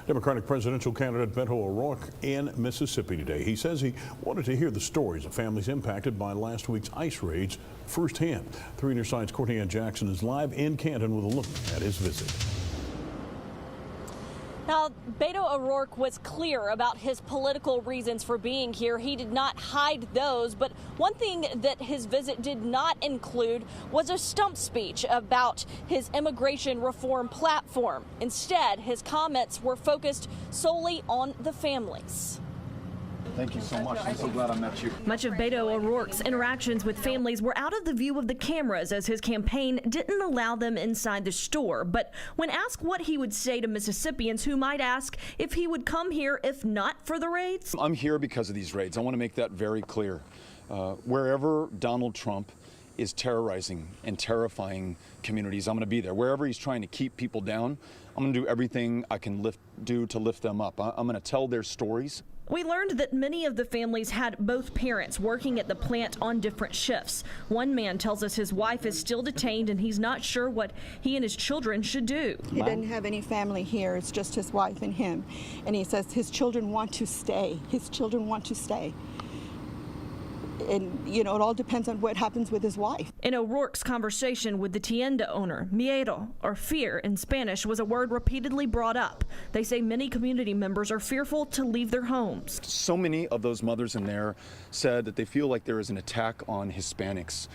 Democratic presidential candidate Beto O'Rourke in Mississippi today. He says he wanted to hear the stories of families impacted by last week's ICE raids firsthand. 3 News Side's Courtney Ann Jackson is live in Canton with a look at his visit. Now, Beto O'Rourke was clear about his political reasons for being here. He did not hide those, but one thing that his visit did not include was a stump speech about his immigration reform platform. Instead, his comments were focused solely on the families. Thank you so much. I'm so glad I met you. Much of Beto O'Rourke's interactions with families were out of the view of the cameras as his campaign didn't allow them inside the store. But when asked what he would say to Mississippians who might ask if he would come here if not for the raids. I'm here because of these raids. I want to make that very clear. Wherever Donald Trump is terrorizing and terrifying communities, I'm going to be there. Wherever he's trying to keep people down, I'm going to do everything I can do to lift them up. I'm going to tell their stories. We learned that many of the families had both parents working at the plant on different shifts. One man tells us his wife is still detained and he's not sure what he and his children should do. He doesn't have any family here. It's just his wife and him. And he says his children want to stay. His children want to stay. And, you know, it all depends on what happens with his wife. In O'Rourke's conversation with the tienda owner, miedo, or fear in Spanish, was a word repeatedly brought up. They say many community members are fearful to leave their homes. So many of those mothers in there said that they feel like there is an attack on Hispanics.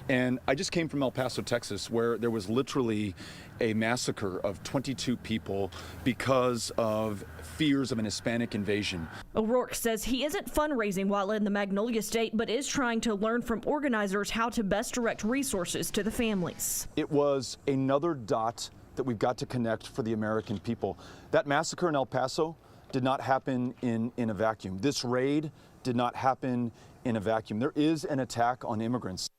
And I just came from El Paso, Texas, where there was literally a massacre of 22 people because of fears of an Hispanic invasion. O'Rourke says he isn't fundraising while in the Magnolia State, but is trying to learn from organizers how to best direct resources to the families. It was another dot that we've got to connect for the American people. That massacre in El Paso did not happen in a vacuum. This raid did not happen in a vacuum. There is an attack on immigrants.